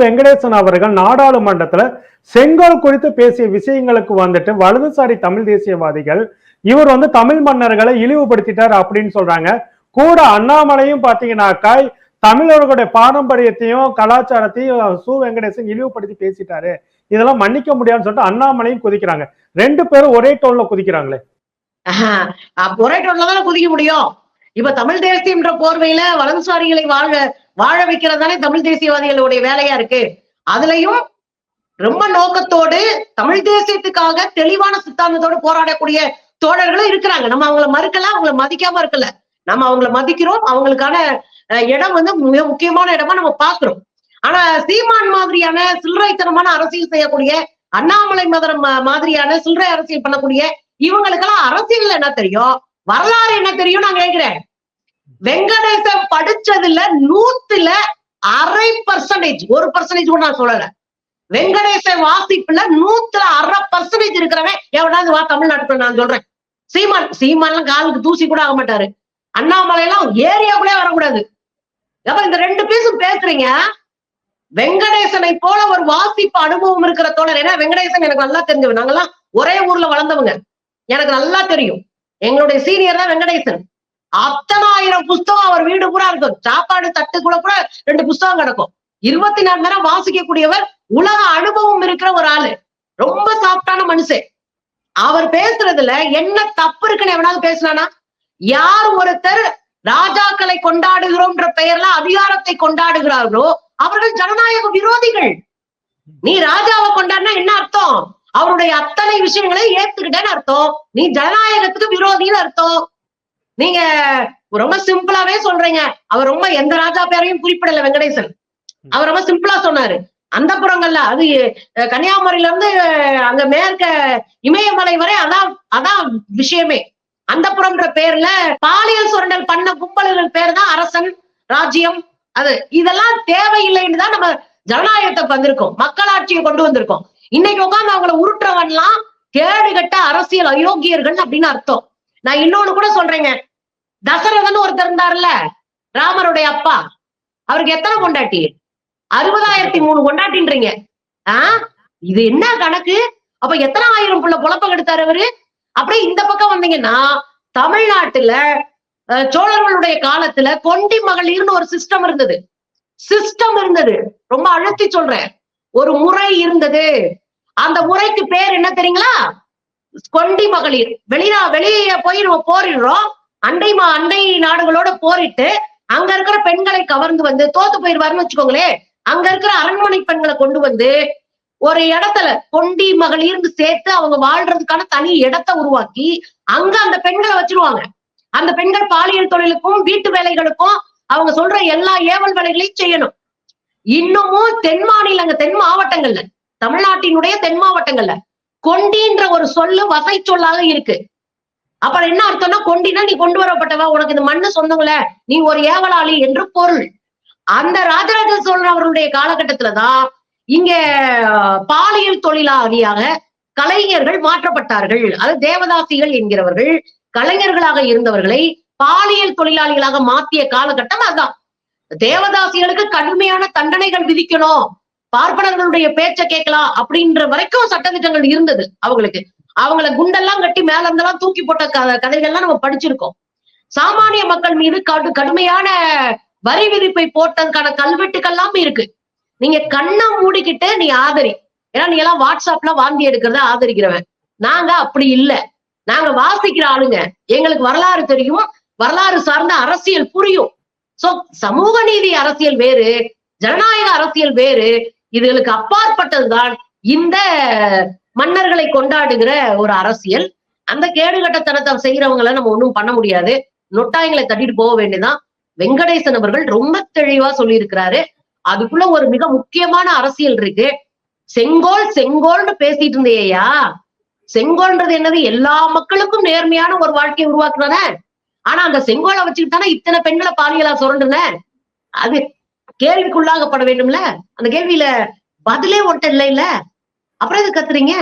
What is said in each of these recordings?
வெங்கடேசன் அவர்கள் நாடாளுமன்றத்துல செங்கோல் குறித்து பேசிய விஷயங்களுக்கு வந்துட்டு வலதுசாரி தமிழ் தேசியவாதிகள் இவர் தமிழ் மன்னர்களை இழிவுபடுத்திட்டார் அப்படின்னு சொல்றாங்க. கூட அண்ணாமலையும் பாத்தீங்கன்னாக்கா தமிழர்களுடைய பாரம்பரியத்தையும் கலாச்சாரத்தையும் வெங்கடேசன் இழிவுபடுத்தி பேசிட்டாரு, இதெல்லாம் மன்னிக்க முடியாதுன்னு சொல்லிட்டு அண்ணாமலையும் குதிக்கிறாங்க. ரெண்டு பேரும் ஒரே டோன்ல குதிக்கிறாங்களே. ஒரே டோன்ல தானே குதிக்க முடியும். இப்ப தமிழ் தேசியம்ன்ற போர்வையில வலதுசாரிகளை வாழ வைக்கிறதானே தமிழ் தேசியவாதிகளுடைய வேலையா இருக்கு. அதுலயும் ரொம்ப நோக்கத்தோடு தமிழ் தேசியத்துக்காக தெளிவான சித்தாந்தத்தோடு போராடக்கூடிய தோழர்களும் இருக்கிறாங்க. நம்ம அவங்கள மறுக்கல, அவங்கள மதிக்காம இருக்கல. நம்ம அவங்கள மதிக்கிறோம். அவங்களுக்கான இடம் மிக முக்கியமான இடமா நம்ம பாக்குறோம். ஆனா சீமான் மாதிரியான சில்லறைத்தனமான அரசியல் செய்யக்கூடிய, அண்ணாமலை மாதிரியான சில்லறை அரசியல் பண்ணக்கூடிய இவங்களுக்கெல்லாம் அரசியல் என்ன தெரியும், வரலாறு என்ன தெரியும் நான் கேட்கிறேன். வெங்கடேசன் படிச்சதுல 100% 1% கூட நான் சொல்லல. வெங்கடேசன் வாசிப்புல 100% இருக்கிறவன் எவனாவது வா தமிழ்நாட்டுக்குள்ள நான் சொல்றேன். சீமான் காலுக்கு தூசி கூட ஆக மாட்டாரு. அண்ணாமலை எல்லாம் ஏரியாக்குள்ளே வரக்கூடாது. அப்ப இந்த ரெண்டு பேரும் பேசுறீங்க. வெங்கடேசனை போல ஒரு வாசிப்பு அனுபவம் இருக்கிற தோழர், ஏன்னா வெங்கடேசன் எனக்கு நல்லா தெரிஞ்சவன். நாங்கெல்லாம் ஒரே ஊர்ல வளர்ந்தவங்க, எனக்கு நல்லா தெரியும். எங்களுடைய சீனியர் தான் வெங்கடேசன். அத்தனை 1000 புஸ்தகம் அவர் வீடு பூரா இருக்கும். சாப்பாடு தட்டுக்குள்ள கூட 2 புஸ்தகம் கிடக்கும். 24 மணி நேரம் வாசிக்கக்கூடியவர், உலக அனுபவம் இருக்கிற ஒரு ஆளு, ரொம்ப சாஃப்டான மனுஷன். அவர் பேசுறதுல என்ன தப்பு இருக்குன்னு எவனாவது பேசினானா? யார் ஒருத்தர் ராஜாக்களை கொண்டாடுகிறோம்ன்ற பெயர்ல அதிகாரத்தை கொண்டாடுகிறார்களோ அவர்கள் ஜனநாயக விரோதிகள். நீ ராஜாவை கொண்டாடினா என்ன அர்த்தம்? அவருடைய அத்தனை விஷயங்களை ஏத்துக்கிட்டேன்னு அர்த்தம். நீ ஜனநாயகத்துக்கு விரோதின்னு அர்த்தம். நீங்க ரொம்ப சிம்பிளாவே சொல்றீங்க. அவர் ரொம்ப எந்த ராஜா பேரையும் குறிப்பிடல வெங்கடேசன். அவர் ரொம்ப சிம்பிளா சொன்னாரு. அந்த புறங்கள்ல அது கன்னியாகுமரியில இருந்து அங்க மேற்க இமயமலை வரை அதான் விஷயமே. அந்த புறம்ன்ற பேர்ல பாலியல் சுரண்டல் பண்ண கும்பல்கள் பேர் தான் அரசன், ராஜ்யம். இதெல்லாம் தேவையில்லைன்னு தான் நம்ம ஜனநாயகத்தை வந்திருக்கோம், மக்களாட்சியை கொண்டு வந்திருக்கோம். இன்னைக்கு உட்காந்து அவங்களை உருட்டுறவன்லாம் கேடுகட்ட அரசியல் அயோக்கியர்கள் அப்படின்னு அர்த்தம். நான் இன்னொன்னு கூட சொல்றேங்க. தசரதன் ஒருத்தர் இருந்தாருல்ல, ராமருடைய அப்பா, அவருக்கு எத்தனை கொண்டாட்டி? 60,003 கொண்டாட்டின்றீங்க. இது என்ன கணக்கு? அப்ப எத்தனை 1000 புள்ள பொழப்ப கெடுத்தாரு அவரு? அப்படியே இந்த பக்கம் வந்தீங்கன்னா தமிழ்நாட்டுல சோழர்களுடைய காலத்துல கொண்டி மகளிர்னு ஒரு சிஸ்டம் இருந்தது. ரொம்ப அழுத்தி சொல்றேன், ஒரு முறை இருந்தது. அந்த முறைக்கு பேர் என்ன தெரியுங்களா? கொண்டி மகளிர். வெளியே போய் நம்ம போரிடுறோம், அண்டை நாடுகளோட போரிட்டு அங்க இருக்கிற பெண்களை கவர்ந்து தோத்து போயிருவாருன்னு வச்சுக்கோங்களேன். அங்க இருக்கிற அரண்மனை பெண்களை கொண்டு ஒரு இடத்துல கொண்டி மகளிர்னு சேர்த்து அவங்க வாழ்றதுக்கான தனி இடத்தை உருவாக்கி அங்க அந்த பெண்களை வச்சிருவாங்க. அந்த பெண்கள் பாலியல் தொழிலுக்கும் வீட்டு வேலைகளுக்கும் அவங்க சொல்ற எல்லா ஏவல் வேலைகளையும் செய்யணும். இன்னமும் தென் மாவட்டங்கள்ல, தமிழ்நாட்டினுடைய தென் மாவட்டங்கள்ல கொண்டின்ற ஒரு சொல்லு வசை சொல்லாக இருக்கு. அப்புறம் என்ன அர்த்தம்னா, கொண்டினா நீ கொண்டு வரப்பட்டவா, உனக்கு இந்த மண்ணு சொந்தங்கள, நீ ஒரு ஏவலாளி என்று பொருள். அந்த ராஜராஜ சோழன் அவருடைய காலகட்டத்துலதான் இங்க பாலியல் தொழிலாளியாக கலைஞர்கள் மாற்றப்பட்டார்கள். அது தேவதாசிகள் என்கிறவர்கள் கலைஞர்களாக இருந்தவர்களை பாலியல் தொழிலாளிகளாக மாற்றிய காலகட்டம் அதுதான். தேவதாசிகளுக்கு கடுமையான தண்டனைகள் விதிக்கணும், பார்ப்பனர்களுடைய பேச்ச கேட்கலாம் அப்படின்ற வரைக்கும் சட்டத்திட்டங்கள் இருந்தது. அவங்களை குண்டெல்லாம் கட்டி மேல இருந்தெல்லாம் தூக்கி போட்ட கதைகள்லாம் நம்ம படிச்சிருக்கோம். சாமானிய மக்கள் மீது கடுமையான வரி விதிப்பை போட்டதுக்கான கல்வெட்டுக்கெல்லாம் இருக்கு. நீங்க கண்ணை மூடிக்கிட்டு நீ ஆதரி, ஏன்னா நீ எல்லாம் வாட்ஸ்அப்ல வாந்தி எடுக்கிறத ஆதரிக்கிறவன். நாங்க அப்படி இல்ல, நாங்க வாசிக்கிற ஆளுங்க, எங்களுக்கு வரலாறு தெரியும், வரலாறு சார்ந்த அரசியல் புரியும். சோ சமூக நீதி அரசியல் வேறு, ஜனநாயக அரசியல் வேறு. இதுகளுக்கு அப்பாற்பட்டதுதான் இந்த மன்னர்களை கொண்டாடுகிற ஒரு அரசியல். அந்த கேடுகட்டத்தனத்தை செய்யறவங்களை நம்ம ஒண்ணும் பண்ண முடியாது, நொட்டாயங்களை தட்டிட்டு போக வேண்டியதான். வெங்கடேசன் அவர்கள் ரொம்ப தெளிவா சொல்லி இருக்கிறாரு. அதுக்குள்ள ஒரு மிக முக்கியமான அரசியல் இருக்கு. செங்கோல்னு பேசிட்டு இருந்தேயா, செங்கோல்ன்றது என்னது? எல்லா மக்களுக்கும் நேர்மையான ஒரு வாழ்க்கையை உருவாக்குறானே. ஆனா அந்த செங்கோலை வச்சுக்கிட்டு தானே இத்தனை பெண்களை பாலியலா சுரண்டுன. அது கேள்விக்குள்ளாகப்பட வேண்டும்ல. அந்த கேள்வியில பதிலே ஒட்ட இல்ல. அப்புறம் எது கத்துறீங்க?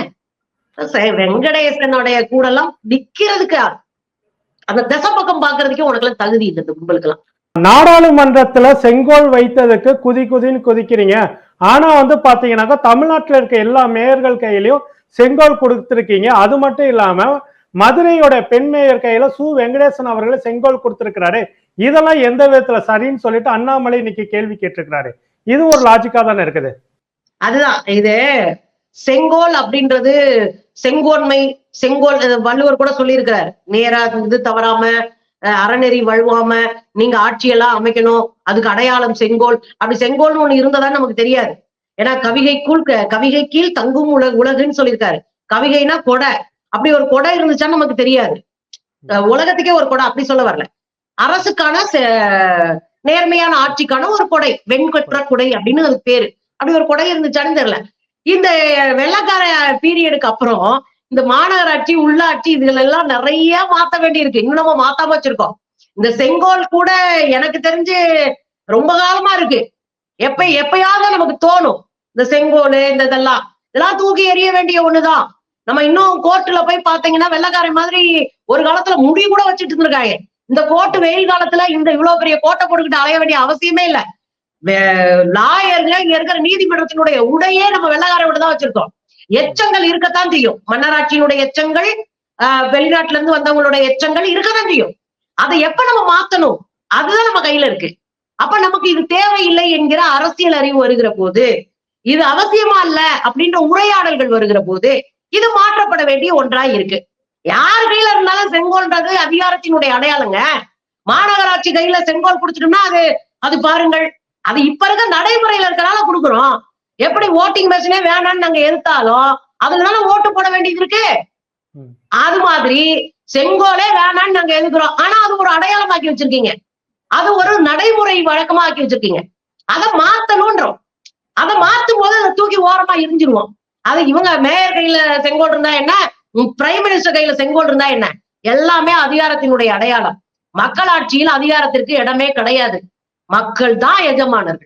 வெங்கடேசனுடைய கூட எல்லாம் நிக்கிறதுக்கு, அந்த திசை பக்கம் பாக்குறதுக்கே உனக்கு எல்லாம் தகுதி இல்லை இந்த கும்பலுக்கு எல்லாம். நாடாளுமன்றத்துல செங்கோல் வைத்ததுக்கு குதின்னு குதிக்கிறீங்க. ஆனா பாத்தீங்கன்னாக்கா தமிழ்நாட்டுல இருக்க எல்லா மேயர்கள் கையிலயும் செங்கோல் கொடுத்திருக்கீங்க. அது மட்டும் இல்லாம மதுரையோட பெண் மேயர் கையில சு வெங்கடேசன் அவர்களை செங்கோல் கொடுத்திருக்கிறாரு. இதெல்லாம் எந்த விதத்துல சரின்னு சொல்லிட்டு அண்ணாமலை இன்னைக்கு கேள்வி கேட்டிருக்கிறாரு. இது ஒரு லாஜிக்கா தானே இருக்குது. அதுதான் இது செங்கோல் அப்படின்றது செங்கோன்மை, செங்கோல் வள்ளுவர் கூட சொல்லியிருக்கிறார். நேரா இது தவறாம அறநெறி வழுவாம நீங்க ஆட்சியெல்லாம் அமைக்கணும், அதுக்கு அடையாளம் செங்கோல். அப்படி செங்கோல்னு ஒண்ணு இருந்ததான்னு நமக்கு தெரியாது. ஏன்னா கவிகை கீழ் தங்கும் உலகுன்னு சொல்லியிருக்காரு. கவிகைனா கொடை, அப்படி ஒரு கொடை இருந்துச்சான்னு நமக்கு தெரியாது. உலகத்துக்கே ஒரு கொடை அப்படி சொல்ல வரல. அரசுக்கான நேர்மையான ஆட்சிக்கான ஒரு கொடை, வெண்கொற்ற கொடை அப்படின்னு அது பேரு. அப்படி ஒரு கொடை இருந்துச்சான்னு தெரியல. இந்த வெள்ளக்கார பீரியடுக்கு அப்புறம் இந்த மாநகராட்சி, உள்ளாட்சி இதுல எல்லாம் நிறைய மாத்த வேண்டி இருக்கு. இன்னும் நம்ம மாத்தாம வச்சிருக்கோம். இந்த செங்கோல் கூட எனக்கு தெரிஞ்சு ரொம்ப காலமா இருக்கு. எப்பயாவது நமக்கு தோணும் இந்த செங்கோல் இந்த இதெல்லாம் தூக்கி எறிய வேண்டிய ஒண்ணுதான். நம்ம இன்னும் கோர்ட்டுல போய் பாத்தீங்கன்னா வெள்ளக்கார மாதிரி ஒரு காலத்துல முடி கூட வச்சுட்டு இருந்திருக்காங்க. இந்த கோர்ட்டு வெயில் காலத்துல இந்த இவ்வளவு பெரிய கோட்டை போட்டுக்கிட்டு அலைய வேண்டிய அவசியமே இல்லை. லாயர்கள் இங்க இருக்கிற நீதிமன்றத்தினுடைய உடையே நம்ம வெள்ளக்காரோட தான் வச்சிருக்கோம். எச்சங்கள் இருக்கத்தான் செய்யும். மன்னராட்சியினுடைய எச்சங்கள், வெளிநாட்டுல இருந்து வந்தவங்களுடைய எச்சங்கள் இருக்கத்தான் செய்யும். அதை எப்ப நம்ம மாத்தணும், அதுதான் நம்ம கையில இருக்கு. அப்ப நமக்கு இது தேவையில்லை என்கிற அரசியல் அறிவு வருகிற போது, இது அவசியமா இல்ல அப்படின்ற உரையாடல்கள் வருகிற போது இது மாற்றப்பட வேண்டிய ஒன்றா இருக்கு. யார் கையில இருந்தாலும் செங்கோல்ன்றது அதிகாரத்தினுடைய அடையாளங்க. மாநகராட்சி கையில செங்கோல் கொடுத்துட்டோம்னா அது பாருங்கள், அது இப்ப இருக்க நடைமுறையில இருக்கனால கொடுக்குறோம். எப்படி ஓட்டிங் மெஷினே வேணாம்னு நாங்க எதிர்த்தாலும் அதுலதானே ஓட்டு போட வேண்டியது இருக்கு. அது மாதிரி செங்கோலே வேணாம்னு நாங்க எதிர்க்கிறோம். ஆனா அது ஒரு அடையாளமாக்கி வச்சிருக்கீங்க, அது ஒரு நடைமுறை வழக்கமா ஆக்கி வச்சிருக்கீங்க. அதை மாத்தணும்ன்றோம். அதை மாத்தும் போது அதை தூக்கி ஓரமா எரிஞ்சிருவோம். அது இவங்க மேயர் கையில செங்கோல் இருந்தா என்ன, பிரைம் மினிஸ்டர் கையில செங்கோல் இருந்தா என்ன, எல்லாமே அதிகாரத்தினுடைய அடையாளம். மக்களாட்சியில் அதிகாரத்திற்கு இடமே கிடையாது. மக்கள் தான் எஜமானர்கள்.